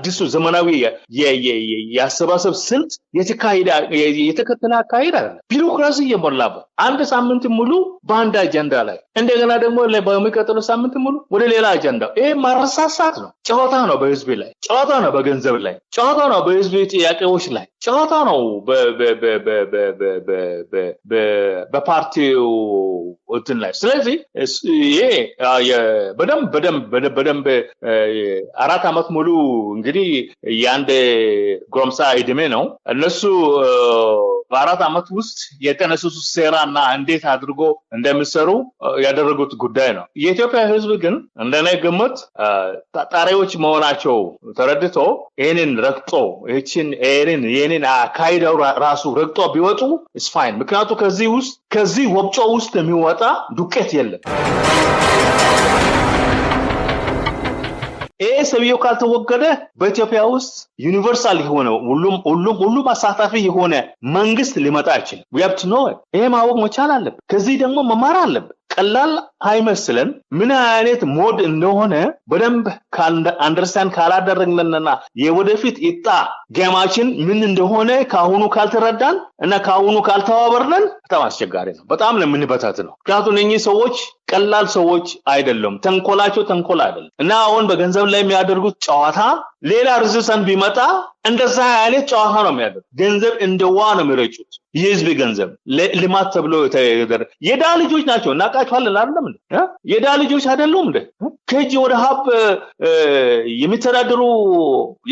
አዲሱ ዘመናዊ የአሰባሰብ ስልት የተከተለ አካሄድ አይደለም። ቢሮክራሲ እየሞላበት አንድ ሳምንት ሙሉ በአንድ አጀንዳ ላይ እንደገና ደግሞ በሚቀጥለው ሳምንት ሙሉ ወደ ሌላ አጀንዳ። ይሄ ማረሳሳት ነው። ጨዋታ ነው በህዝብ ላይ፣ ጨዋታ ነው በገንዘብ ላይ፣ ጨዋታ ነው በህዝብ ጥያቄዎች ላይ፣ ጨዋታ ነው በፓርቲው እንትን ላይ። ስለዚህ ይሄ በደንብ 4 ዓመት ሙሉ እንግዲህ የአንድ ጎረምሳ እድሜ ነው እነሱ በ4 ዓመት ውስጥ የተነሱት ሴራና እንዴት አድርጎ እንደሚሰሩ ያደረጉት ጉዳይ ነው። የኢትዮጵያ ህዝብ ግን እንደኔ ግምት ታጣሪዎች መሆናቸው ተረድቶ ይሄንን ረግጦ ይሄንን አካይደው ራሱ ረግጦ ቢወጡ is fine። ምክንያቱም ከዚህ ወብጮ ውስጥ የሚወጣ ዱቄት የለም። ይሄ ሰውየው ካልተወገደ በኢትዮጵያ ውስጥ ዩኒቨርሳል የሆነ ሁሉም አሳታፊ የሆነ መንግስት ሊመጣ አይችልም። we have to know it። ይሄ ማወቅ መቻል አለብን። ከዚህ ደግሞ መማር አለብን። ቀላል አይመስለን። ምን አይነት ሞድ እንደሆነ በደንብ አንደርስታንድ ካላደረግንና የወደፊት ኢጣ ገማችን ምን እንደሆነ ካሁኑ ካልተረዳን እና ካሁኑ ካልተዋበርነን በጣም አስቸጋሪ ነው። በጣም ለምንበታት ነው። ምክንያቱም እኚህ ሰዎች ቀላል ሰዎች አይደለም። ተንኮላቸው ተንኮል አይደለም እና አሁን በገንዘብ ላይ የሚያደርጉት ጨዋታ ሌላ ሪዝሰን ቢመጣ እንደዛ አይነት ጨዋታ ነው የሚያደርጉት። ገንዘብ እንደዋ ነው የሚረጩት። የህዝብ ገንዘብ ልማት ተብሎ የዳ ልጆች ናቸው። እናቃቸዋለን አይደለም እንዴ? የዳ ልጆች አይደሉም እንዴ? ከጂ ወደ ሀብ የሚተዳደሩ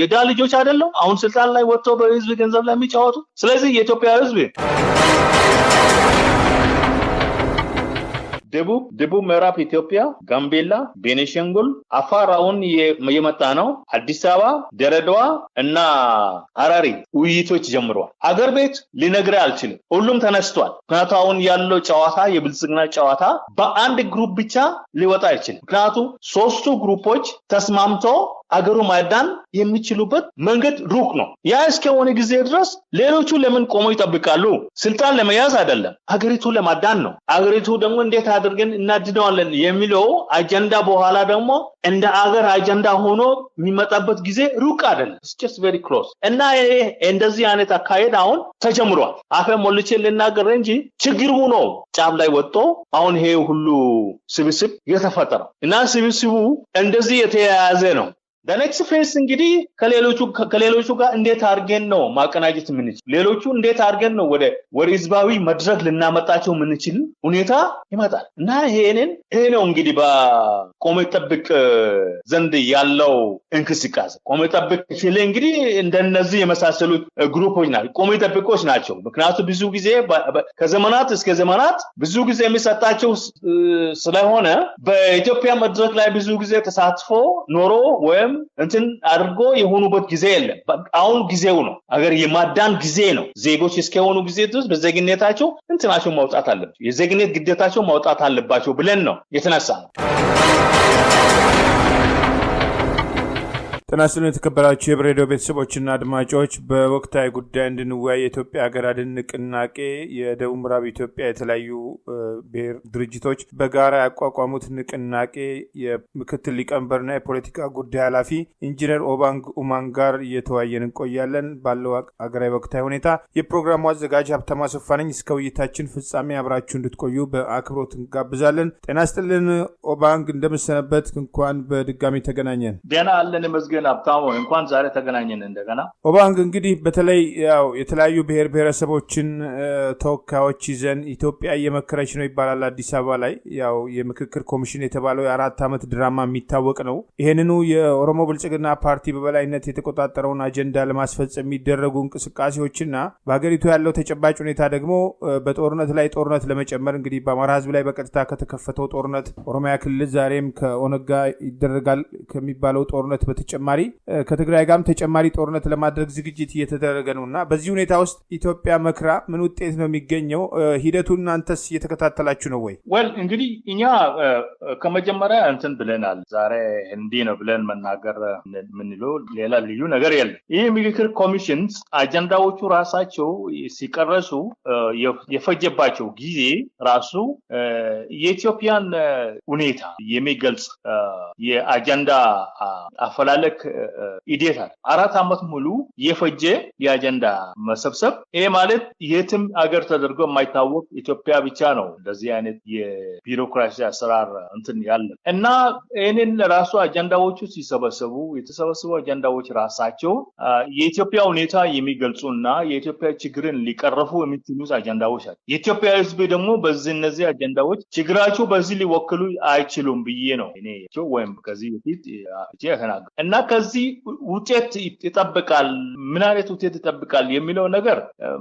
የዳ ልጆች አይደሉም አሁን ስልጣን ላይ ወጥተው በህዝብ ገንዘብ ላይ የሚጫወቱ። ስለዚህ የኢትዮጵያ ህዝብ ደቡብ ምዕራብ ኢትዮጵያ፣ ጋምቤላ፣ ቤኒሻንጉል፣ አፋር አሁን የመጣ ነው። አዲስ አበባ፣ ድሬዳዋ እና ሐረሪ ውይይቶች ጀምረዋል። አገር ቤት ሊነግር አልችልም። ሁሉም ተነስቷል። ምክንያቱም አሁን ያለው ጨዋታ የብልጽግና ጨዋታ በአንድ ግሩፕ ብቻ ሊወጣ አይችልም። ምክንያቱም 3ቱ ግሩፖች ተስማምቶ አገሩ ማዳን የሚችሉበት መንገድ ሩቅ ነው። ያ እስከሆነ ጊዜ ድረስ ሌሎቹ ለምን ቆመው ይጠብቃሉ? ስልጣን ለመያዝ አይደለም፣ አገሪቱ ለማዳን ነው። አገሪቱ ደግሞ እንዴት አድርገን እናድነዋለን የሚለው አጀንዳ በኋላ ደግሞ እንደ አገር አጀንዳ ሆኖ የሚመጣበት ጊዜ ሩቅ አይደለም። it's just very close። እና እንደዚህ አይነት አካሄድ አሁን ተጀምሯል። አፈ ሞልቼ ልናገር እንጂ ችግሩ ነው ጫፍ ላይ ወጥቶ አሁን ይሄ ሁሉ ስብስብ የተፈጠረው እና ስብስቡ እንደዚህ የተያያዘ ነው። the next phase እንግዲህ ከሌሎቹ ጋር እንዴት አድርገን ነው ማቀናጀት የምንችል? ሌሎቹ እንዴት አድርገን ነው ወደ ህዝባዊ መድረክ ልናመጣቸው የምንችል ሁኔታ ይመጣል እና ይሄ ነው እንግዲህ በቆሜ ጠብቅ ዘንድ ያለው እንቅስቃሴ። ቆሜ ጠብቅ ሲል እንግዲህ እንደነዚህ የመሳሰሉት ግሩፖች ናቸው፣ ቆሜ ጠብቆች ናቸው። ምክንያቱም ብዙ ጊዜ ከዘመናት እስከ ዘመናት ብዙ ጊዜ የሚሰጣቸው ስለሆነ በኢትዮጵያ መድረክ ላይ ብዙ ጊዜ ተሳትፎ ኖሮ ወይም እንትን አድርጎ የሆኑበት ጊዜ የለም። አሁን ጊዜው ነው። አገር የማዳን ጊዜ ነው። ዜጎች እስከሆኑ ጊዜ ድረስ በዜግነታቸው እንትናቸው ማውጣት አለባቸው፣ የዜግነት ግዴታቸው ማውጣት አለባቸው ብለን ነው የተነሳ ነው። ጤናስጥልን የተከበራችሁ የብሬዲዮ ቤተሰቦችና አድማጮች፣ በወቅታዊ ጉዳይ እንድንወያይ የኢትዮጵያ ሀገር አድን ንቅናቄ የደቡብ ምዕራብ ኢትዮጵያ የተለያዩ ብሔር ድርጅቶች በጋራ ያቋቋሙት ንቅናቄ የምክትል ሊቀመንበርና የፖለቲካ ጉዳይ ኃላፊ ኢንጂነር ኦባንግ ኡማን ጋር እየተወያየን እንቆያለን ባለው ሀገራዊ ወቅታዊ ሁኔታ። የፕሮግራሙ አዘጋጅ ሀብታሙ አሰፋ ነኝ። እስከ ውይይታችን ፍጻሜ አብራችሁ እንድትቆዩ በአክብሮት እንጋብዛለን። ጤናስጥልን ኦባንግ፣ እንደምሰነበት እንኳን በድጋሚ ተገናኘን። ደህና አለን መስገን ሀብታሙ፣ እንኳን ዛሬ ተገናኘን እንደገና። ኦባንግ፣ እንግዲህ በተለይ ያው የተለያዩ ብሔር ብሔረሰቦችን ተወካዮች ይዘን ኢትዮጵያ እየመከረች ነው ይባላል። አዲስ አበባ ላይ ያው የምክክር ኮሚሽን የተባለው የ4 ዓመት ድራማ የሚታወቅ ነው። ይሄንኑ የኦሮሞ ብልጽግና ፓርቲ በበላይነት የተቆጣጠረውን አጀንዳ ለማስፈጸም የሚደረጉ እንቅስቃሴዎችና በሀገሪቱ ያለው ተጨባጭ ሁኔታ ደግሞ በጦርነት ላይ ጦርነት ለመጨመር እንግዲህ በአማራ ሕዝብ ላይ በቀጥታ ከተከፈተው ጦርነት ኦሮሚያ ክልል ዛሬም ከኦነግ ጋር ይደረጋል ከሚባለው ጦርነት በተጨማሪ ከትግራይ ጋርም ተጨማሪ ጦርነት ለማድረግ ዝግጅት እየተደረገ ነውና በዚህ ሁኔታ ውስጥ ኢትዮጵያ መክራ ምን ውጤት ነው የሚገኘው? ሂደቱን እናንተስ እየተከታተላችሁ ነው ወይ? እንግዲህ እኛ ከመጀመሪያ እንትን ብለናል። ዛሬ እንዲህ ነው ብለን መናገር ምንለው ሌላ ልዩ ነገር የለም። ይህ ምክክር ኮሚሽን አጀንዳዎቹ ራሳቸው ሲቀረሱ የፈጀባቸው ጊዜ ራሱ የኢትዮጵያን ሁኔታ የሚገልጽ የአጀንዳ አፈላለክ ኢዴታ 4 አመት ሙሉ የፈጀ የአጀንዳ መሰብሰብ ይሄ ማለት የትም አገር ተደርጎ የማይታወቅ ኢትዮጵያ ብቻ ነው እንደዚህ አይነት የቢሮክራሲ አሰራር እንትን ያለ እና እኔን ራሱ አጀንዳዎቹ ሲሰበሰቡ የተሰበሰቡ አጀንዳዎች ራሳቸው የኢትዮጵያ ሁኔታ የሚገልጹና የኢትዮጵያ ችግርን ሊቀርፉ የሚችሉ አጀንዳዎች አሉ። የኢትዮጵያ ህዝብ ደግሞ በዚህ እነዚህ አጀንዳዎች ችግራቸው በዚህ ሊወክሉ አይችሉም ብዬ ነው እኔ ወይም ከዚህ በፊት ተናገር እና ከዚህ ውጤት ይጠብቃል ምን አይነት ውጤት ይጠብቃል የሚለው ነገር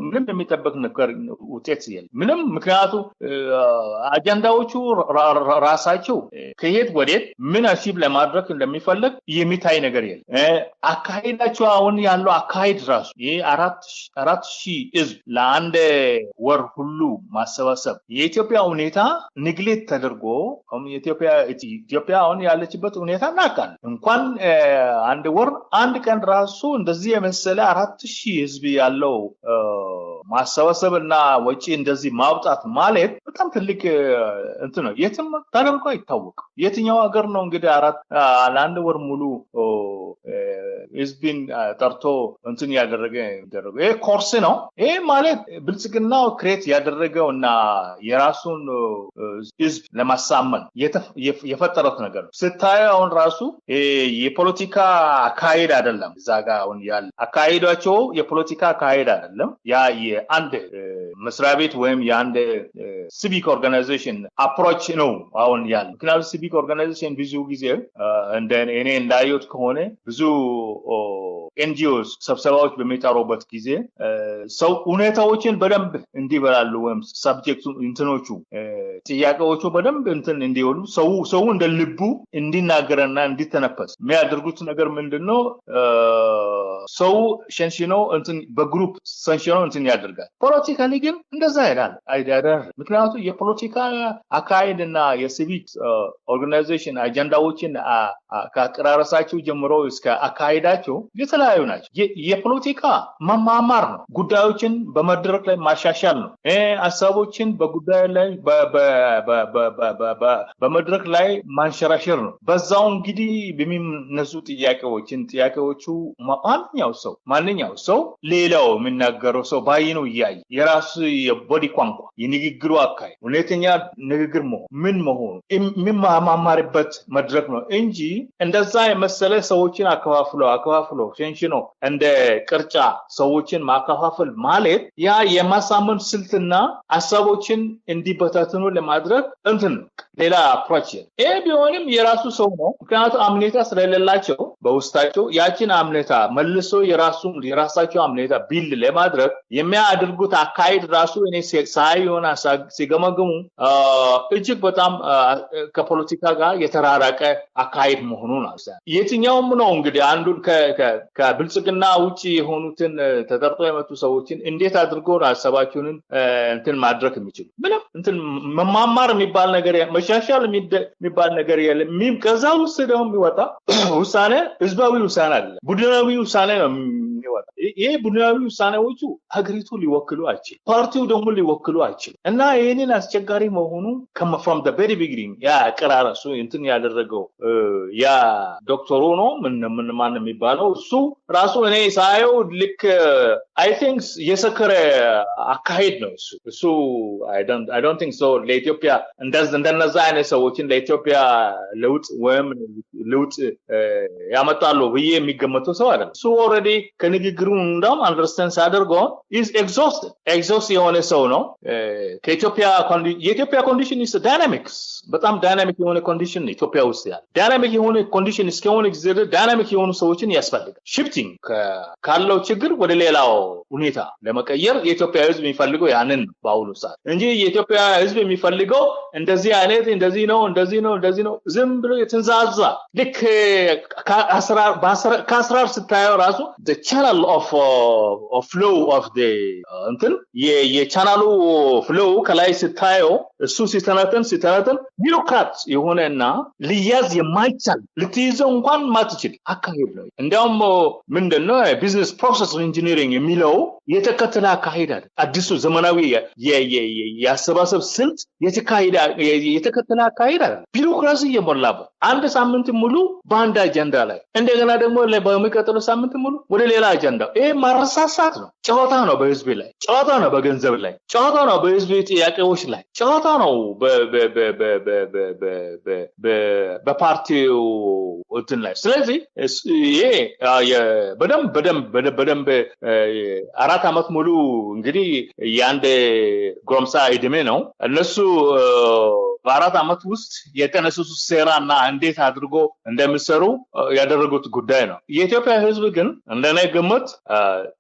ምንም የሚጠበቅ ነገር ውጤት የለም ምንም ምክንያቱ አጀንዳዎቹ ራሳቸው ከየት ወዴት ምን አቺቭ ለማድረግ እንደሚፈልግ የሚታይ ነገር የለም አካሄዳቸው አሁን ያለው አካሄድ ራሱ ይሄ 4000 ህዝብ ለአንድ ወር ሁሉ ማሰባሰብ የኢትዮጵያ ሁኔታ ንግሌት ተደርጎ ኢትዮጵያ አሁን ያለችበት ሁኔታ ናቃል እንኳን አንድ ወር አንድ ቀን ራሱ እንደዚህ የመሰለ 4000 ህዝብ ያለው ማሰባሰብና ወጪ እንደዚህ ማውጣት ማለት በጣም ትልቅ እንትን ነው የትም ተደርጎ አይታወቅም የትኛው ሀገር ነው እንግዲህ ለአንድ ወር ሙሉ ህዝብን ጠርቶ እንትን ያደረገው ይሄ ኮርስ ነው ይሄ ማለት ብልጽግናው ክሬት ያደረገውና የራሱን ህዝብ ለማሳመን የፈጠረው ነገር ነው ስታየው አሁን ራሱ የፖለቲካ አካሄድ አይደለም ዛጋ አሁን ያለ አካሄዳቸው የፖለቲካ አካሄድ አይደለም ያ የአንድ መስሪያ ቤት ወይም የአንድ ሲቪክ ኦርጋናይዜሽን አፕሮች ነው አሁን ያለ ምክንያቱም ሲቪክ ኦርጋናይዜሽን ብዙ ጊዜ እኔ እንዳየሁት ከሆነ ብዙ ኤንጂኦስ ስብሰባዎች በሚጠሩበት ጊዜ ሰው ሁኔታዎችን በደንብ እንዲበላሉ ወይም ሰብጀክቱ እንትኖቹ ጥያቄዎቹ በደንብ እንትን እንዲሆኑ ሰው እንደ ልቡ እንዲናገርና እንዲተነፈስ የሚያደርጉት ነገር ምንድነው ሰው ሸንሽኖ እንትን በግሩፕ ሸንሽኖ እንትን ያደርጋል ፖለቲካሊ ግን እንደዛ አይደለም ምክንያቱም የፖለቲካ አካሄድና የሲቪክ ኦርጋናይዜሽን አጀንዳዎችን ከአቀራረሳቸው ጀምሮ እስከ አካሄዳቸው የተለያዩ ናቸው የፖለቲካ መማማር ነው ጉዳዮችን በመድረክ ላይ ማሻሻል ነው ሐሳቦችን በጉዳዩ ላይ በመድረክ ላይ ማንሸራሸር ነው በዛው እንግዲህ በሚነሱ ጥያቄዎቹ ማንኛው ሰው ሌላው የሚናገረው ሰው ባይነው ይያይ የራሱ የቦዲ ቋንቋ የንግግሩ አካይ ሁለተኛ ንግግር ምን መሆኑ የሚማማርበት መድረክ ነው እንጂ እንደዛ የመሰለ ሰዎችን አከፋፍሎ ሸንሽኖ እንደ ቅርጫ ሰዎችን ማከፋፈል ማለት ያ የማሳመን ስልትና ሐሳቦችን እንዲበታተኑ ለማድረግ እንትን ሌላ አፕሮች ቢሆንም የራሱ ሰው ነው ምክንያቱም አምኔታ ስለሌላቸው በውስጣቸው ያችን አምኔታ መልሶ የራሳቸው አምኔታ ቢልድ ለማድረግ የሚያደርጉት አካሄድ ራሱ እኔ ሳይሆን ሲገመግሙ እጅግ በጣም ከፖለቲካ ጋር የተራራቀ አካሄድ መሆኑን አውሳን የትኛውም ነው እንግዲህ አንዱን ከብልጽግና ውጪ የሆኑትን ተጠርጦ የመጡ ሰዎችን እንዴት አድርገው ሐሳባቸውን እንትን ማድረግ የሚችሉ ምንም እንትን መማማር የሚባል ነገር መሻሻል የሚባል ነገር የለም ከዛ ውስጥ ደግሞ የሚወጣ ውሳኔ ህዝባዊ ውሳኔ አይደለም ቡድናዊ ውሳኔ ነው የሚወጣ ይሄ ቡድናዊ ውሳኔዎቹ ሀገሪቱ ሊወክሉ አይችል ፓርቲው ደግሞ ሊወክሉ አይችል እና ይሄንን አስቸጋሪ መሆኑ from the very beginning ያ ቀራራሱ እንትን ያደረገው ያ ዶክተሩ ነው ማን የሚባለው እሱ ራሱ እኔ ሳየው ልክ I think የሰከረ አካሄድ ነው እሱ I don't think so ለኢትዮጵያ እንደነዛ አይነት ሰዎችን ለኢትዮጵያ ለውጥ ያመጣሉ ብዬ የሚገመተው ሰው አይደለም እሱ already ከንግግሩ እንዳም አንደርስታንድ አድርገው is exhausted የሆነ ሰው ነው የኢትዮጵያ ኮንዲሽን is dynamics በጣም ዳይናሚክ የሆነ ኮንዲሽን ኢትዮጵያ ውስጥ ያለ ዳይናሚክ የሆነ ኮንዲሽን እስከሆነ ጊዜ ዳይናሚክ የሆኑ ሰዎችን ያስፈልጋል ሽፍቲንግ ካለው ችግር ወደ ሌላው ሁኔታ ለመቀየር የኢትዮጵያ ህዝብ የሚፈልገው ያንን በአሁኑ ሰዓት እንጂ የኢትዮጵያ ህዝብ የሚፈልገው እንደዚህ ነው ዝም ብሎ የተንዛዛ ልክ ከአስራር ስታየው ራሱ the channel of flow of the እንትን የቻናሉ flow ከላይ ስታየው እሱ ሲተነተን ቢሮክራት የሆነና ሊያዝ የማይቻል ልትይዘው እንኳን ማትችል አካሄድ ነው እንዲያውም ምንድነው ቢዝነስ ፕሮሰስ ኢንጂነሪንግ የሚለው የተከተለ አካሄድ አይደል አዲሱ ዘመናዊ የአሰባሰብ ስልት የተከተለ አካሄድ አይደል ቢሮክራሲ የሞላበት አንድ ሳምንት ሙሉ በአንድ አጀንዳ ላይ እንደገና ደግሞ በሚቀጥለው ሳምንት ሙሉ ወደ ሌላ አጀንዳ ይሄ ማረሳሳት ነው። ጨዋታ ነው በህዝብ ላይ፣ ጨዋታ ነው በገንዘብ ላይ፣ ጨዋታ ነው በህዝብ ጥያቄዎች ላይ፣ ጨዋታ ነው በፓርቲው እንትን ላይ። ስለዚህ ይሄ በደንብ 4 ዓመት ሙሉ እንግዲህ የአንድ ጎረምሳ እድሜ ነው እነሱ በ4 ዓመት ውስጥ የተነሱት ሴራና እንዴት አድርጎ እንደሚሰሩ ያደረጉት ጉዳይ ነው። የኢትዮጵያ ህዝብ ግን እንደኔ ግምት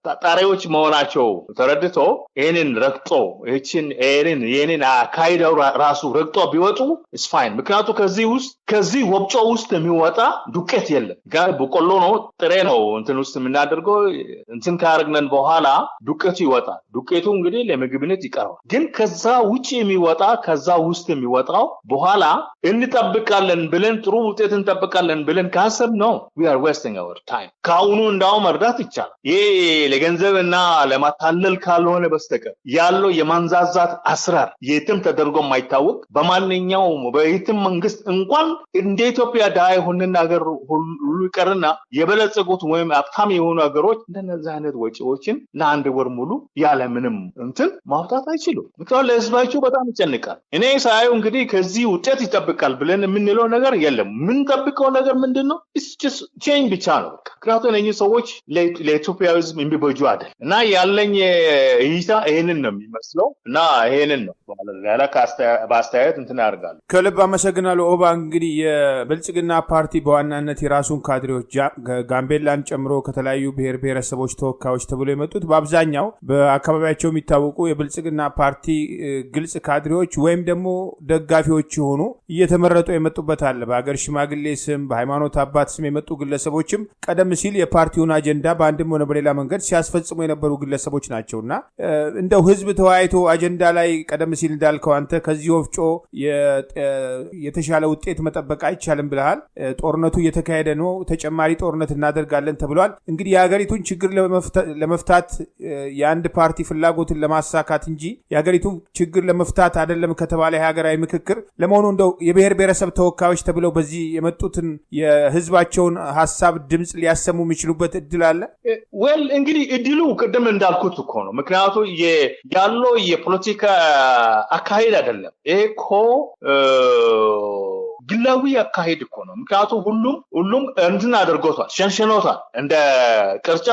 ታጣሪዎች መሆናቸው ተረድቶ ይሄንን ረግጦ ይሄንን አካይደው ራሱ ረግጦ ቢወጡ is fine። ምክንያቱም ከዚህ ወብጮ ውስጥ የሚወጣ ዱቄት የለም። ጋር በቆሎ ነው ጥሬ ነው እንትን ውስጥ የምናደርገው እንትን ካረግነን በኋላ ዱቄቱ ይወጣል። ዱቄቱ እንግዲህ ለምግብነት ይቀርባል። ግን ከዛ ውጪ የሚወጣ ከዛ ውስጥ የሚወጣ በኋላ እንጠብቃለን ብለን ጥሩ ውጤት እንጠብቃለን ብለን ካሰብ ነው we are wasting our time። ካሁኑ እንዳው መርዳት ይቻላል። ይሄ ለገንዘብና ለማታለል ካልሆነ በስተቀር ያለው የማንዛዛት አስራር የትም ተደርጎ የማይታወቅ በማንኛውም በየትም መንግስት እንኳን እንደ ኢትዮጵያ ዳይ ሆነና ሀገር ሁሉ ይቀርና የበለጸጉት ወይም ሀብታም የሆኑ ሀገሮች እንደነዚህ አይነት ወጪዎችን ለአንድ ወር ሙሉ ያለ ምንም እንትን ማውጣት አይችሉም። ምክንያቱም ለህዝባቸው በጣም ይጨንቃል። እኔ ሳየው እንግዲህ ከዚህ ውጤት ይጠብቃል ብለን የምንለው ነገር የለም። ምን ጠብቀው ነገር ምንድነው? it's just change ብቻ ነው። ምክንያቱም እነኚህ ሰዎች ለኢትዮጵያ ህዝብ የሚበጁ አይደል እና ያለኝ እይታ ይሄንን ነው የሚመስለው እና ይሄንን ነው ያለ በአስተያየት እንትን ያደርጋሉ። ከልብ አመሰግናለሁ ኦባ። እንግዲህ የብልጽግና ፓርቲ በዋናነት የራሱን ካድሬዎች ጋምቤላን ጨምሮ ከተለያዩ ብሔር ብሔረሰቦች ተወካዮች ተብሎ የመጡት በአብዛኛው በአካባቢያቸው የሚታወቁ የብልጽግና ፓርቲ ግልጽ ካድሬዎች ወይም ደግሞ ደጋፊዎች የሆኑ እየተመረጡ የመጡበት አለ። በሀገር ሽማግሌ ስም በሃይማኖት አባት ስም የመጡ ግለሰቦችም ቀደም ሲል የፓርቲውን አጀንዳ በአንድም ሆነ በሌላ መንገድ ሲያስፈጽሙ የነበሩ ግለሰቦች ናቸውና እንደው ህዝብ ተወያይቶ አጀንዳ ላይ ቀደም ሲል እንዳልከው አንተ ከዚህ ወፍጮ የተሻለ ውጤት መጠበቅ አይቻልም ብለሃል። ጦርነቱ እየተካሄደ ነው፣ ተጨማሪ ጦርነት እናደርጋለን ተብሏል። እንግዲህ የሀገሪቱን ችግር ለመፍታት የአንድ ፓርቲ ፍላጎትን ለማሳካት እንጂ የሀገሪቱን ችግር ለመፍታት አይደለም ከተባለ የሀገራዊ ምክክር ለመሆኑ እንደው የብሔር ብሔረሰብ ተወካዮች ተብለው በዚህ የመጡትን የህዝባቸውን ሀሳብ ድምጽ ሊያሰሙ የሚችሉበት እድል አለ? well እንግዲህ እድሉ ቅድም እንዳልኩት እኮ ነው። ምክንያቱም ያለው የፖለቲካ አካሄድ አይደለም። ይሄ እኮ ግላዊ አካሄድ እኮ ነው። ምክንያቱም ሁሉም እንትን አድርጎታል፣ ሸንሽኖታል። እንደ ቅርጫ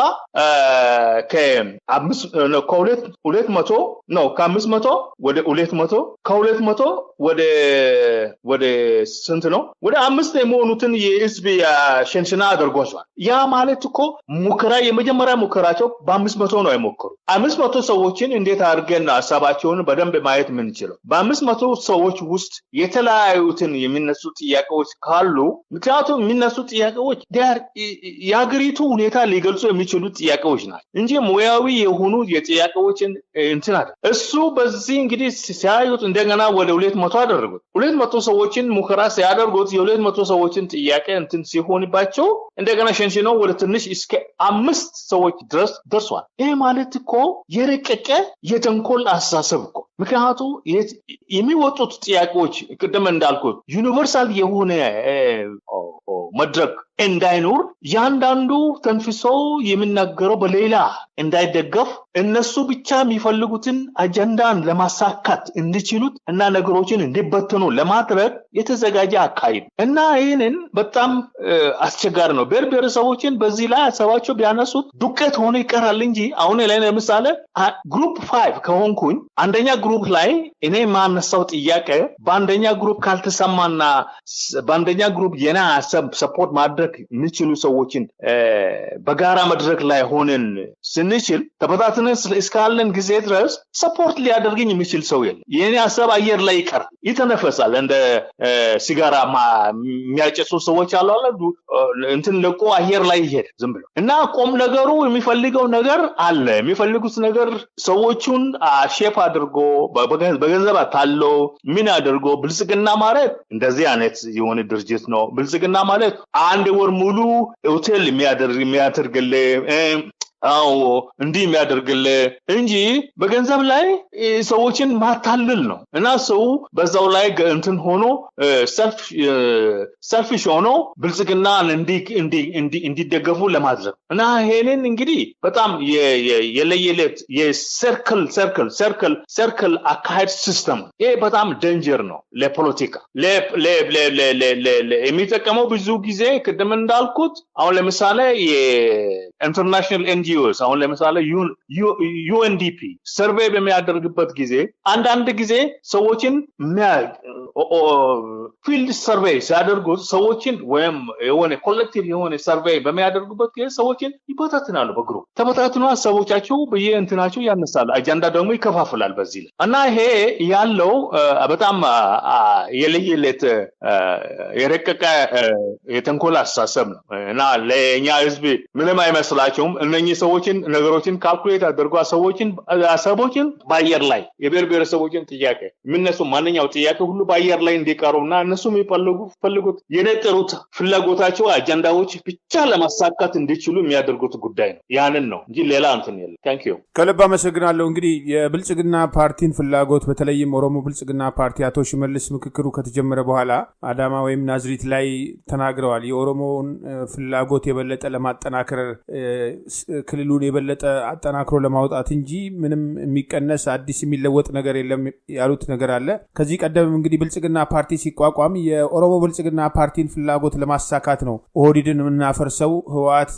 ከ500 ወደ 200 ከ200 ወደ ስንት ነው? ወደ 5 የሆኑትን የህዝብ ሸንሽና አድርጎታል። ያ ማለት እኮ የመጀመሪያ ሙከራቸው በ500 ነው የሞከሩ። 500 ሰዎችን እንዴት አድርገን ሐሳባቸውን በደንብ ማየት የምንችለው? በ500 ሰዎች ውስጥ የተለያዩትን የሚነሱ ጥያቄዎች ካሉ ምክንያቱም የሚነሱ ጥያቄዎች የሀገሪቱ ሁኔታ ሊገልጹ የሚችሉ ጥያቄዎች ናቸው እንጂ ሙያዊ የሆኑ የጥያቄዎችን እንትን አይደል። እሱ በዚህ እንግዲህ ሲያዩት እንደገና ወደ 200 አደረጉት። 200 ሰዎችን ሙከራ ሲያደርጉት የ200 ሰዎችን ጥያቄ እንትን ሲሆንባቸው እንደገና ሸንሽነው ወደ ትንሽ እስከ 5 ሰዎች ድረስ ደርሷል። ይሄ ማለት እኮ የረቀቀ የተንኮል አስተሳሰብ እኮ። ምክንያቱም የሚወጡት ጥያቄዎች ቅድም እንዳልኩት ዩኒቨርሳል የሆነ መድረክ እንዳይኖር ያንዳንዱ ተንፍሶ የሚናገረው በሌላ እንዳይደገፍ እነሱ ብቻ የሚፈልጉትን አጀንዳን ለማሳካት እንዲችሉት እና ነገሮችን እንዲበተኑ ለማድረግ የተዘጋጀ አካሄድ እና ይሄንን በጣም አስቸጋሪ ነው። ብሔረሰቦችን በዚህ ላይ ሀሳባቸው ቢያነሱት ዱቄት ሆኖ ይቀራል እንጂ አሁን ላይ ለምሳሌ ግሩፕ 5 ከሆንኩኝ አንደኛ ግሩፕ ላይ እኔ ማነሳው ጥያቄ በአንደኛ ግሩፕ ካልተሰማና በአንደኛ ግሩፕ የና ሰፖርት ማድረግ የሚችሉ ሰዎችን በጋራ መድረክ ላይ ሆነን ስንችል ተበታትነን እስካለን ጊዜ ድረስ ሰፖርት ሊያደርግኝ የሚችል ሰው የለም። የኔ ሐሳብ አየር ላይ ይቀራል፣ ይተነፈሳል። እንደ ሲጋራ የሚያጨሱ ሰዎች አሉ እንትን ለቆ አየር ላይ ይሄድ ዝም ብሎ እና ቆም ነገሩ የሚፈልገው ነገር አለ። የሚፈልጉት ነገር ሰዎቹን ሼፕ አድርጎ በገንዘብ አታሎ ምን አድርጎ ብልጽግና ማለት እንደዚህ አይነት የሆነ ድርጅት ነው። ብልጽግና ማለት አንድ ወር ሙሉ ሆቴል የሚያደርግልህ አዎ እንዲህ የሚያደርግልህ እንጂ በገንዘብ ላይ ሰዎችን ማታለል ነው እና ሰው በዛው ላይ እንትን ሆኖ ሰልፊሽ ሆኖ ብልጽግናን እንዲደገፉ ለማድረግ እና ይሄንን እንግዲህ በጣም የለየለት የሰርክል አካሄድ ሲስተም ይሄ በጣም ዴንጀር ነው ለፖለቲካ የሚጠቀመው ብዙ ጊዜ ቅድም እንዳልኩት አሁን ለምሳሌ የኢንተርናሽናል ኤንጂኦስ አሁን ለምሳሌ ዩኤንዲፒ ሰርቬይ በሚያደርግበት ጊዜ አንዳንድ ጊዜ ሰዎችን ፊልድ ሰርቬይ ሲያደርጉት ሰዎችን ወይም የሆነ ኮሌክቲቭ የሆነ ሰርቬይ በሚያደርጉበት ጊዜ ሰዎችን ይበታትናሉ በግሩፕ ተበታትኗ ሰዎቻቸው በየእንትናቸው ያነሳሉ አጀንዳ ደግሞ ይከፋፍላል በዚህ ላይ እና ይሄ ያለው በጣም የለየለት የረቀቀ የተንኮል አስተሳሰብ ነው እና ለኛ ህዝብ ምንም አይመስላቸውም እነኚህ ሰዎችን ነገሮችን ካልኩሌት አድርጓ ሰዎችን በአየር ላይ የብሔር ብሔረሰቦችን ጥያቄ ምንነሱ ማንኛው ጥያቄ ሁሉ በአየር ላይ እንዲቀሩና እነሱ የሚፈልጉት የነጠሩት ፍላጎታቸው አጀንዳዎች ብቻ ለማሳካት እንዲችሉ የሚያደርጉት ጉዳይ ነው ያንን ነው እንጂ ሌላ እንትን የለም ታንክ ዩ ከልብ አመሰግናለሁ እንግዲህ የብልጽግና ፓርቲን ፍላጎት በተለይም ኦሮሞ ብልጽግና ፓርቲ አቶ ሽመልስ ምክክሩ ከተጀመረ በኋላ አዳማ ወይም ናዝሪት ላይ ተናግረዋል የኦሮሞን ፍላጎት የበለጠ ለማጠናከር ክልሉን የበለጠ አጠናክሮ ለማውጣት እንጂ ምንም የሚቀነስ አዲስ የሚለወጥ ነገር የለም ያሉት ነገር አለ ከዚህ ቀደም እንግዲህ ብልጽግና ፓርቲ ሲቋቋም የኦሮሞ ብልጽግና ፓርቲን ፍላጎት ለማሳካት ነው ኦህዴድን እናፈርሰው ህወሓት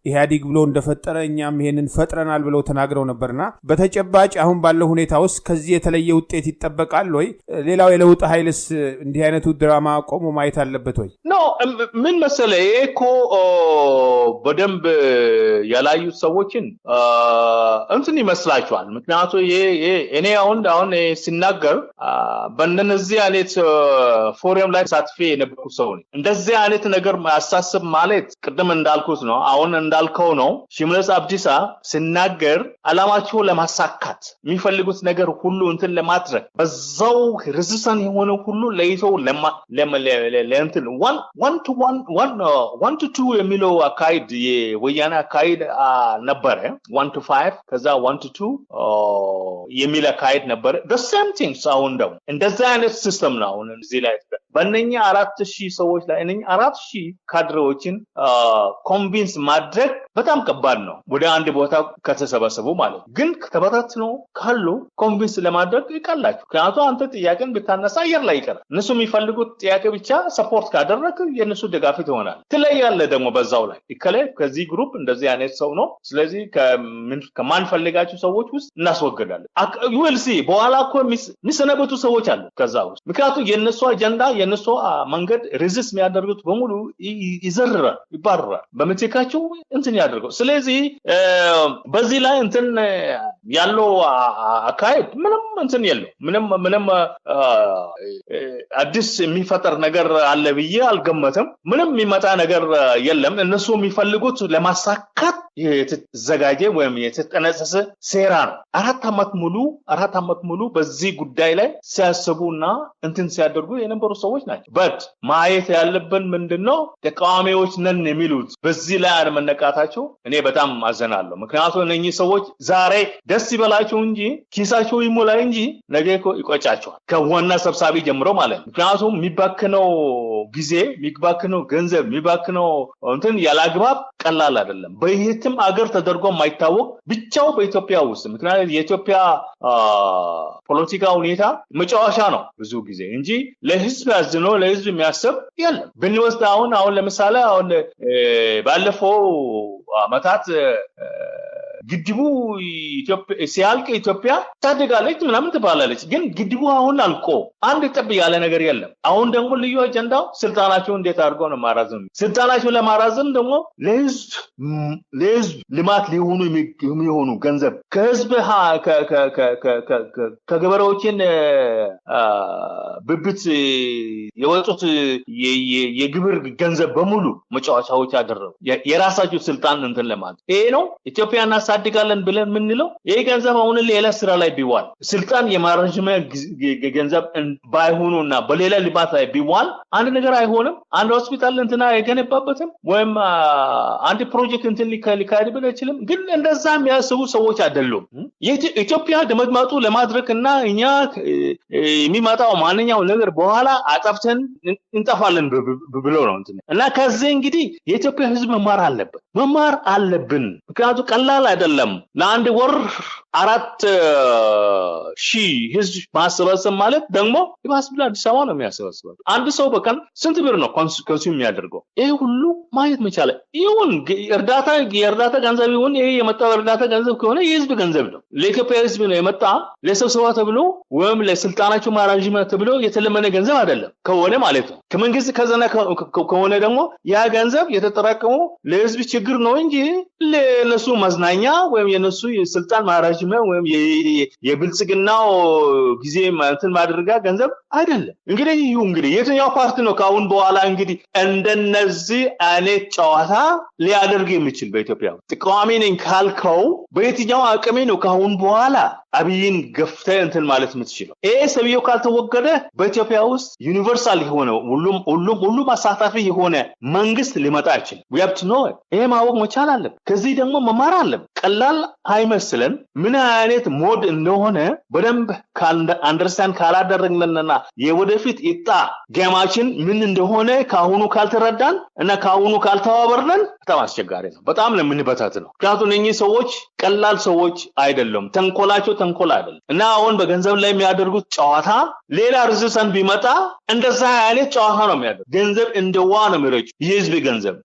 ኢህአዴግ ብሎ እንደፈጠረ እኛም ይሄንን ፈጥረናል ብለው ተናግረው ነበርና በተጨባጭ አሁን ባለው ሁኔታ ውስጥ ከዚህ የተለየ ውጤት ይጠበቃል ወይ ሌላው የለውጥ ኃይልስ እንዲህ አይነቱ ድራማ ቆሞ ማየት አለበት ወይ ኖ ምን መሰለ እኮ በደንብ ያላዩት ሰዎችን እንትን ይመስላችኋል ምክንያቱም እኔ አሁን ሲናገር በእነዚህ አይነት ፎረም ላይ ሳትፌ የነበርኩ ሰው ነኝ እንደዚህ አይነት ነገር ማሳሰብ ማለት ቅድም እንዳልኩት ነው አሁን እንዳልከው ነው ሽመልስ አብዲሳ ሲናገር አላማቸው ለማሳካት የሚፈልጉት ነገር ሁሉ እንትን ለማድረግ በዛው ሬዚስተንት የሆነ ሁሉ ለይተው ለእንትን one to two የሚለው አካሄድ የወያኔ አካሄድ ነበረ 1 to 5 ከዛ 1 to 2 የሚል አካሄድ ነበረ the same things አሁን ደግሞ እንደዛ አይነት ሲስተም ነው አሁን እዚህ ላይ በእነኛ 4000 ሰዎች ላይ እነኛ 4000 ካድሬዎችን ኮንቪንስ ማድረግ በጣም ከባድ ነው ወደ አንድ ቦታ ከተሰበሰቡ ማለት ግን ተበታትነው ካሉ ኮንቪንስ ለማድረግ ይቀላችሁ ምክንያቱም አንተ ጥያቄን ብታነሳ አየር ላይ ይቀራል እነሱ የሚፈልጉት ጥያቄ ብቻ ሰፖርት ካደረክ የነሱ ደጋፊ ትሆናል ትለያለ ደግሞ በዛው ላይ ይከለ ከዚህ ግሩፕ እንደዚህ አይነት ሰው ነው ስለዚህ ከማን ፈልጋችሁ ሰዎች ውስጥ እናስወግዳለን ዩኤልሲ በኋላ እኮ የሚሰነበቱ ሰዎች አሉ ከዛ ውስጥ ምክንያቱም የነሱ አጀንዳ የነሱ መንገድ ሬዚስት የሚያደርጉት በሙሉ ይባረራል በመቴካቸው እንትን ያደርገው ስለዚህ በዚህ ላይ እንትን ያለው አካሄድ ምንም እንትን የለው ምንም አዲስ የሚፈጠር ነገር አለ ብዬ አልገመተም ምንም የሚመጣ ነገር የለም እነሱ የሚፈልጉት ለማሳካት የተዘጋጀ ወይም የተጠነሰሰ ሴራ ነው 4 አመት ሙሉ በዚህ ጉዳይ ላይ ሲያስቡና እንትን ሲያደርጉ የነበሩ ሰዎች ናቸው በት ማየት ያለብን ምንድነው ተቃዋሚዎች ነን የሚሉት በዚህ ላይ አለመነቃታቸው እኔ በጣም አዘናለሁ ምክንያቱም እነኚህ ሰዎች ዛሬ ደስ ይበላቸው እንጂ ኪሳቸው ይሞላ እንጂ ነገ ይቆጫቸዋል ከዋና ሰብሳቢ ጀምሮ ማለት ምክንያቱም የሚባክነው ጊዜ የሚባክነው ገንዘብ የሚባክነው እንትን ያላግባብ ቀላል አይደለም በየትም አገር ተደርጎ የማይታወቅ ብቻው በኢትዮጵያ ውስጥ ምክንያቱም የኢትዮጵያ ፖለቲካ ሁኔታ መጫወቻ ነው ብዙ ጊዜ እንጂ ለህዝብ ያዝኖ ለህዝብ የሚያስብ የለም ብንወስድ አሁን ለምሳሌ አሁን ባለፈው አመታት ግድቡ ኢትዮጵያ ሲያልቅ ኢትዮጵያ ታደጋለች ምናምን ትባላለች ግን ግድቡ አሁን አልቆ አንድ ጥብ ያለ ነገር የለም አሁን ደግሞ ልዩ አጀንዳው ስልጣናቸው እንዴት አድርገው ነው ማራዘም ስልጣናቸው ለማራዘም ደግሞ ለህዝብ ልማት ሊሆኑ ገንዘብ ከህዝብ ከገበሬዎችን ብብት የወጡት የግብር ገንዘብ በሙሉ መጫወቻዎች አደረጉ የራሳቸው ስልጣን እንትን ለማለት ይሄ ነው ኢትዮጵያና እናሳድጋለን ብለን ምንለው ይሄ ገንዘብ አሁን ሌላ ስራ ላይ ቢዋል ስልጣን የማራዥሚያ ገንዘብ ባይሆኑና በሌላ ልማት ላይ ቢዋል አንድ ነገር አይሆንም። አንድ ሆስፒታል እንትና የገነባበትም ወይም አንድ ፕሮጀክት እንትን ሊካሄድበት አይችልም። ግን እንደዛ የሚያስቡ ሰዎች አይደሉም። ኢትዮጵያ ደመግማጡ ለማድረግና እኛ የሚመጣው ማንኛው ነገር በኋላ አጣፍተን እንጠፋለን ብሎ ነው እና ከዚህ እንግዲህ የኢትዮጵያ ህዝብ መማር አለብን። ምክንያቱም ቀላል አይደለም። ለአንድ ወር 4,000 ህዝብ ማሰባሰብ ማለት ደግሞ ይባስብላ አዲስ አበባ ነው የሚያሰባስበው። አንድ ሰው በቀን ስንት ብር ነው ኮንሱም የሚያደርገው? ይሄ ሁሉ ማየት መቻል ይሁን የእርዳታ ገንዘብ ይሁን ይሄ የመጣው እርዳታ ገንዘብ ከሆነ የህዝብ ገንዘብ ነው። ለኢትዮጵያ ህዝብ ነው የመጣ ለስብሰባ ተብሎ ወይም ለስልጣናቸው ማራዥማ ተብሎ የተለመነ ገንዘብ አይደለም ከሆነ ማለት ነው። ከመንግስት ከዘና ከሆነ ደግሞ ያ ገንዘብ የተጠራቀመው ለህዝብ ችግር ነው እንጂ ለነሱ መዝናኛ ወይም የነሱ የስልጣን ማራዥማ ወይም የብልጽግናው ጊዜ እንትን ማድረጋ ገንዘብ አይደለም። እንግዲህ የትኛው ፓርቲ ነው ካሁን በኋላ እንግዲህ እንደነዚህ አይነት ጨዋታ ሊያደርግ የሚችል በኢትዮጵያ ተቃዋሚ ነኝ ካልከው በየትኛው አቅሜ ነው ካሁን በኋላ አብይን ገፍተህ እንትን ማለት የምትችለው? ይሄ ሰውየው ካልተወገደ በኢትዮጵያ ውስጥ ዩኒቨርሳል የሆነ ሁሉም አሳታፊ የሆነ መንግስት ሊመጣ አይችልም። we have to know it። ይሄ ማወቅ መቻል አለብን። ከዚህ ደግሞ መማር አለብን። ቀላል አይመስለን። ምን አይነት ሞድ እንደሆነ በደንብ አንደርስታንድ ካላደረግንና የወደፊት ኢጣ ጌማችን ምን እንደሆነ ካሁኑ ካልተረዳን እና ካሁኑ ካልተዋበርነን በጣም አስቸጋሪ ነው። በጣም ለምንበታት ነው። ምክንያቱም እነኚህ ሰዎች ቀላል ሰዎች አይደሉም። ተንኮላቸው ተንኮል አይደለም እና አሁን በገንዘብ ላይ የሚያደርጉት ጨዋታ ሌላ ሪዝሰን ቢመጣ እንደዛ አይነት ጨዋታ ነው የሚያደርጉት። ገንዘብ እንደዋ ነው የሚረጩ። የህዝብ ገንዘብ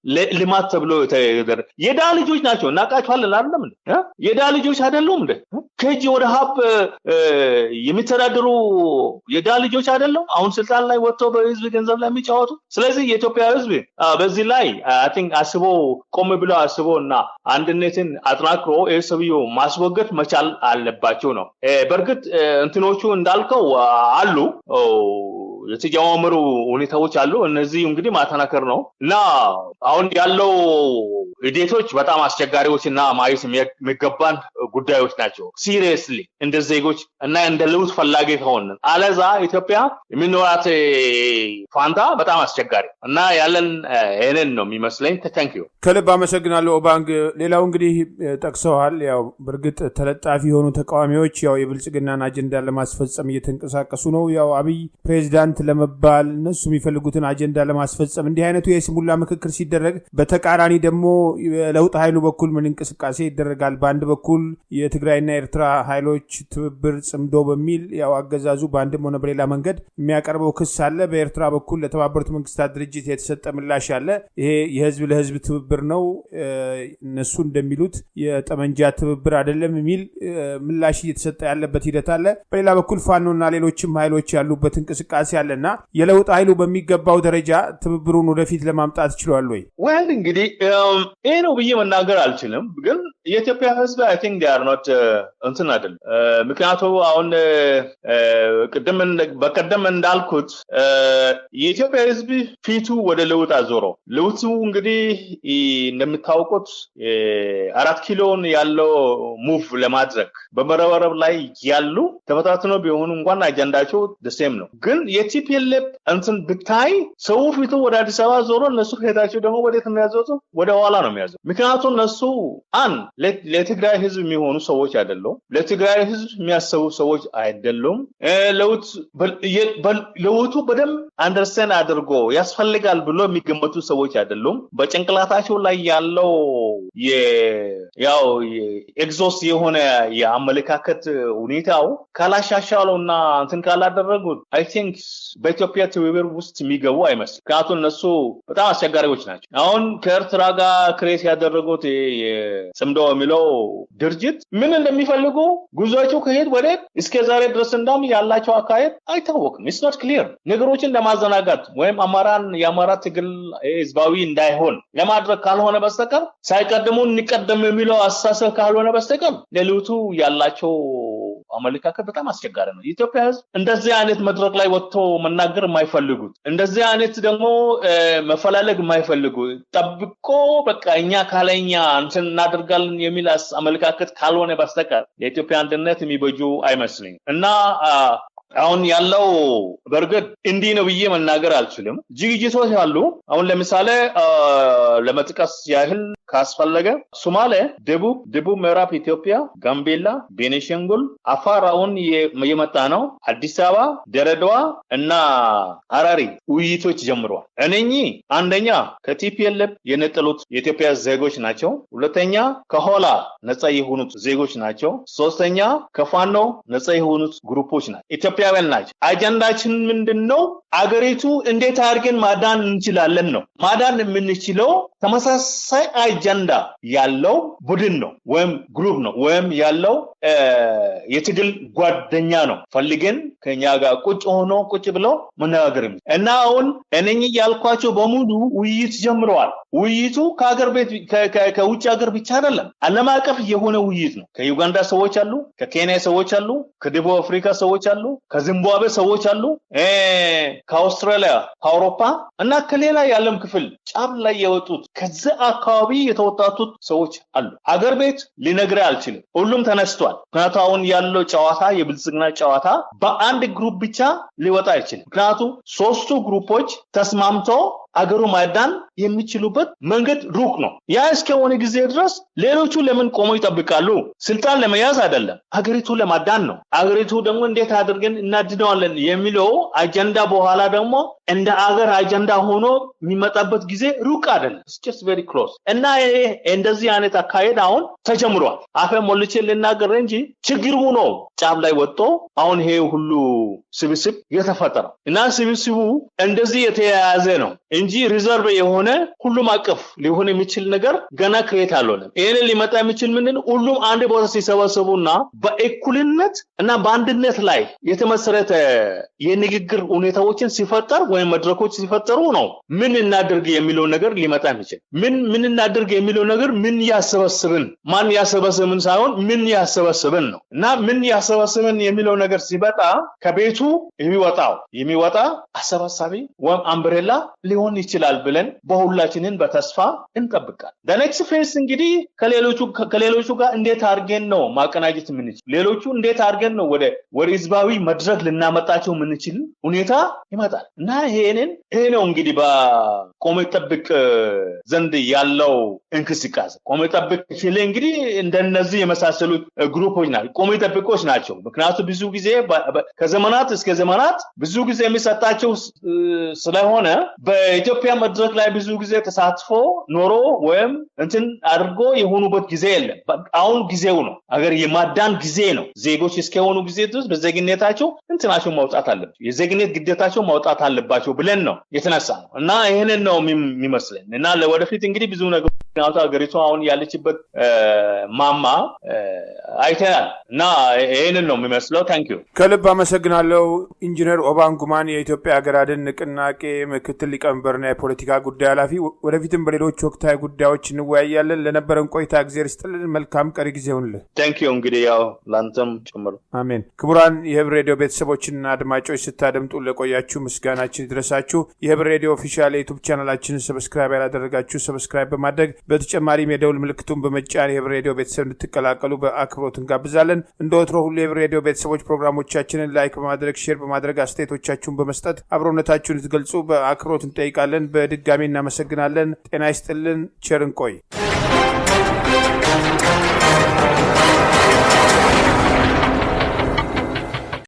ልማት ተብሎ የተደረ የዳ ልጆች ናቸው። እናቃቸዋለን አይደለም እንዴ? የዳ ልጆች አይደሉም እንዴ? ከጂ ወደ ሀብ የሚተዳደሩ የዳ ልጆች አይደሉም? አሁን ስልጣን ላይ ወጥተው በህዝብ ገንዘብ ላይ የሚጫወቱ። ስለዚህ የኢትዮጵያ ህዝብ በዚህ ላይ አይ ቲንክ አስቦ ቆም ብሎ አስቦና አንድነትን አጥናክሮ ሰውየው ማስወገድ መቻል አለባቸው ነው። በርግጥ እንትኖቹ እንዳልከው አሉ የተጀማመሩ ሁኔታዎች አሉ። እነዚህ እንግዲህ ማተናከር ነው እና አሁን ያለው ሂደቶች በጣም አስቸጋሪዎችና ማየት የሚገባን ጉዳዮች ናቸው። ሲሪየስሊ እንደ ዜጎች እና እንደ ለውጥ ፈላጊ ከሆነ አለዛ ኢትዮጵያ የሚኖራት ፋንታ በጣም አስቸጋሪ እና ያለን እኔን ነው የሚመስለኝ። ታንኪዩ ከልብ አመሰግናለሁ ኦባንግ። ሌላው እንግዲህ ጠቅሰዋል። ያው በርግጥ ተለጣፊ የሆኑ ተቃዋሚዎች ያው የብልጽግናን አጀንዳ ለማስፈጸም እየተንቀሳቀሱ ነው። ያው አብይ ፕሬዚዳንት ለመባል እነሱ የሚፈልጉትን አጀንዳ ለማስፈጸም እንዲህ አይነቱ የስሙላ ምክክር ሲደረግ በተቃራኒ ደግሞ ለውጥ ኃይሉ በኩል ምን እንቅስቃሴ ይደረጋል? በአንድ በኩል የትግራይና የኤርትራ ኃይሎች ትብብር ጽምዶ በሚል ያው አገዛዙ በአንድም ሆነ በሌላ መንገድ የሚያቀርበው ክስ አለ። በኤርትራ በኩል ለተባበሩት መንግስታት ድርጅት የተሰጠ ምላሽ አለ። ይሄ የህዝብ ለህዝብ ትብብር ነው፣ እነሱ እንደሚሉት የጠመንጃ ትብብር አይደለም የሚል ምላሽ እየተሰጠ ያለበት ሂደት አለ። በሌላ በኩል ፋኖና ሌሎችም ኃይሎች ያሉበት እንቅስቃሴ አለና የለውጥ ኃይሉ በሚገባው ደረጃ ትብብሩን ወደፊት ለማምጣት ይችላል ወይ? ወል እንግዲህ ይሄ ነው ብዬ መናገር አልችልም። ግን የኢትዮጵያ ህዝብ አይ ቲንክ they are not እንትን አይደለም። ምክንያቱም አሁን በቀደም እንዳልኩት የኢትዮጵያ ህዝብ ፊቱ ወደ ለውጥ አዞሮ ለውጡ እንግዲህ እንደምታውቁት 4 ኪሎን ያለው ሙቭ ለማድረግ በመረበረብ ላይ ያሉ ተበታትነው ቢሆኑ እንኳን አጀንዳቸው ደሴም ነው። ግን የቲፒኤልኤፍ እንትን ብታይ ሰው ፊቱ ወደ አዲስ አበባ ዞሮ እነሱ ሄዳቸው ደግሞ ወዴት የሚያዘዙ ወደ ኋላ ነው የሚያዘው። ምክንያቱም እነሱ ለትግራይ ህዝብ የሚሆኑ ሰዎች አይደሉም። ለትግራይ ህዝብ የሚያስቡ ሰዎች አይደሉም። ለውጡ በደንብ አንደርስታንድ አድርጎ ያስፈልጋል ብሎ የሚገመቱ ሰዎች አይደሉም። በጭንቅላታቸው ላይ ያለው ያው ኤግዞስት የሆነ የአመለካከት ሁኔታው ካላሻሻለውና እንትን ካላደረጉት አይ ቲንክ በኢትዮጵያ ትብብር ውስጥ የሚገቡ አይመስልም። ምክንያቱም እነሱ በጣም አስቸጋሪዎች ናቸው። አሁን ከኤርትራ ጋር ክሬት ያደረጉት ጽምዶ የሚለው ድርጅት ምን እንደሚፈልጉ ጉዟቸው ከሄድ ወደ እስከ ዛሬ ድረስ እንዳም ያላቸው አካሄድ አይታወቅም። it's not clear። ነገሮችን ለማዘናጋት ወይም የአማራ ትግል ህዝባዊ እንዳይሆን ለማድረግ ካልሆነ በስተቀር ሳይቀድሙ እንቀደም የሚለው አስተሳሰብ ካልሆነ በስተቀር ለለውጡ ያላቸው አመለካከት በጣም አስቸጋሪ ነው። የኢትዮጵያ ህዝብ እንደዚህ አይነት መድረክ ላይ ወጥቶ መናገር የማይፈልጉት እንደዚህ አይነት ደግሞ መፈላለግ የማይፈልጉ ጠብቆ በቃ እኛ ካለኛ እንትን እናደርጋለን የሚል አመለካከት ካልሆነ በስተቀር የኢትዮጵያ አንድነት የሚበጁ አይመስልኝም እና አሁን ያለው በርግጥ እንዲህ ነው ብዬ መናገር አልችልም። ዝግጅቶች አሉ። አሁን ለምሳሌ ለመጥቀስ ያህል ካስፈለገ ሶማሌ፣ ደቡብ ምዕራብ ኢትዮጵያ፣ ጋምቤላ፣ ቤኒሻንጉል፣ አፋር አሁን የመጣ ነው። አዲስ አበባ፣ ድሬዳዋ እና ሐረሪ ውይይቶች ጀምረዋል። እነኚህ አንደኛ ከቲፒኤልኤፍ የነጠሉት የኢትዮጵያ ዜጎች ናቸው። ሁለተኛ ከሆላ ነፃ የሆኑት ዜጎች ናቸው። ሶስተኛ ከፋኖ ነፃ የሆኑት ግሩፖች ናቸው። ኢትዮጵያውያን ናቸው። አጀንዳችን ምንድነው? አገሪቱ እንዴት አድርገን ማዳን እንችላለን ነው። ማዳን የምንችለው ተመሳሳይ አጀንዳ ያለው ቡድን ነው ወይም ግሩፕ ነው ወይም ያለው የትግል ጓደኛ ነው ፈልገን ከኛ ጋር ቁጭ ብለው መነጋገር እና አሁን እነኚህ ያልኳቸው በሙሉ ውይይት ጀምረዋል። ውይይቱ ከሀገር ቤት ከውጭ ሀገር ብቻ አይደለም፣ ዓለም አቀፍ የሆነ ውይይት ነው። ከዩጋንዳ ሰዎች አሉ፣ ከኬንያ ሰዎች አሉ፣ ከደቡብ አፍሪካ ሰዎች አሉ፣ ከዚምባብዌ ሰዎች አሉ፣ ከአውስትራሊያ፣ ከአውሮፓ እና ከሌላ የዓለም ክፍል ጫፍ ላይ የወጡት ከዚህ አካባቢ የተወጣጡት ሰዎች አሉ። አገር ቤት ሊነግር አልችልም፣ ሁሉም ተነስቷል። ምክንያቱም አሁን ያለው ጨዋታ የብልጽግና ጨዋታ በአንድ ግሩፕ ብቻ ሊወጣ አይችልም። ምክንያቱም ሶስቱ ግሩፖች ተስማምቶ አገሩ ማዳን የሚችሉበት መንገድ ሩቅ ነው። ያ እስከሆነ ጊዜ ድረስ ሌሎቹ ለምን ቆመው ይጠብቃሉ? ስልጣን ለመያዝ አይደለም፣ አገሪቱ ለማዳን ነው። አገሪቱ ደግሞ እንዴት አድርገን እናድነዋለን የሚለው አጀንዳ በኋላ ደግሞ እንደ አገር አጀንዳ ሆኖ የሚመጣበት ጊዜ ሩቅ አይደለም። it's just very close እና እንደዚህ አይነት አካሄድ አሁን ተጀምሯል። አፈ ሞልቼ ልናገር እንጂ ችግሩ ነው ጫፍ ላይ ወጥቶ አሁን ይሄ ሁሉ ስብስብ የተፈጠረው እና ስብስቡ እንደዚህ የተያያዘ ነው እንጂ ሪዘርቭ የሆነ ሁሉም አቀፍ ሊሆን የሚችል ነገር ገና ክሬት አልሆነም። ይሄን ሊመጣ የሚችል ምንድን ሁሉም አንድ ቦታ ሲሰበሰቡና በእኩልነት እና በአንድነት ላይ የተመሰረተ የንግግር ሁኔታዎችን ሲፈጠር ወይም መድረኮች ሲፈጠሩ ነው ምን እናድርግ የሚለው ነገር ሊመጣ የሚችል። ምን እናድርግ የሚለው ነገር ምን ያሰበስብን ማን ያሰበስብን ሳይሆን ምን ያሰበስብን ነው እና ምን ያሰበስብን የሚለው ነገር ሲመጣ ከቤቱ የሚወጣ አሰባሳቢ ወይም አምብሬላ ሊሆን ይችላል ብለን በሁላችንን በተስፋ እንጠብቃለን። the next phase እንግዲህ ከሌሎቹ ጋር እንዴት አድርገን ነው ማቀናጀት የምንችል፣ ሌሎቹ እንዴት አድርገን ነው ወደ ህዝባዊ መድረክ ልናመጣቸው የምንችል ሁኔታ ይመጣል እና ይሄ ነው እንግዲህ በቆሜ ጠብቅ ዘንድ ያለው እንቅስቃሴ። ቆሜ ጠብቅ ሲል እንግዲህ እንደነዚህ የመሳሰሉት ግሩፖች ናቸው፣ ቆሜ ጠብቆች ናቸው። ምክንያቱም ብዙ ጊዜ ከዘመናት እስከ ዘመናት ብዙ ጊዜ የሚሰጣቸው ስለሆነ በኢትዮጵያ መድረክ ላይ ብዙ ጊዜ ተሳትፎ ኖሮ ወይም እንትን አድርጎ የሆኑበት ጊዜ የለም። አሁን ጊዜው ነው፣ አገር የማዳን ጊዜ ነው። ዜጎች እስከሆኑ ጊዜ ድረስ በዜግነታቸው እንትናቸው ማውጣት አለባቸው፣ የዜግነት ግዴታቸው ማውጣት አለባቸው ብለን ነው የተነሳ ነው እና ይሄንን ነው የሚመስለን እና ለወደፊት እንግዲህ ብዙ ነገር አገሪቱ አሁን ያለችበት ማማ አይተናል እና ይሄንን ነው የሚመስለው። ታንክ ዩ ከልብ አመሰግናለሁ። ኢንጂነር ኦባንግ ጉማን የኢትዮጵያ ሀገር አድን ንቅናቄ ምክትል ሊቀመንበርና የፖለቲካ ጉዳይ ኃላፊ። ወደፊትም በሌሎች ወቅታዊ ጉዳዮች እንወያያለን። ለነበረን ቆይታ እግዚአብሔር ይስጥልን። መልካም ቀሪ ጊዜ ይሁንልህ። ታንክ ዩ እንግዲህ ያው ላንተም ጨምሮ አሜን። ክቡራን የህብር ሬዲዮ ቤተሰቦችና አድማጮች ስታደምጡ ለቆያችሁ ምስጋናችን ይድረሳችሁ። የህብር ሬዲዮ ኦፊሻል የዩቲዩብ ቻናላችንን ሰብስክራይብ ያላደረጋችሁ ሰብስክራይብ በማድረግ በተጨማሪም የደውል ምልክቱን በመጫን የህብር ሬዲዮ ቤተሰብ እንድትቀላቀሉ በአክብሮት እንጋብዛለን። እንደ ወትሮ ሁሉ የህብር ሬዲዮ ቤተሰቦች ፕሮግራሞቻችንን ላይክ በማድረግ ሼር በማድረግ አስተያየቶቻችሁን በመስጠት አብሮነታችሁን እንድትገልጹ በአክብሮት እንጠይቃለን። በድጋሚ እናመሰግናለን። ጤና ይስጥልን። ቸር እንቆይ።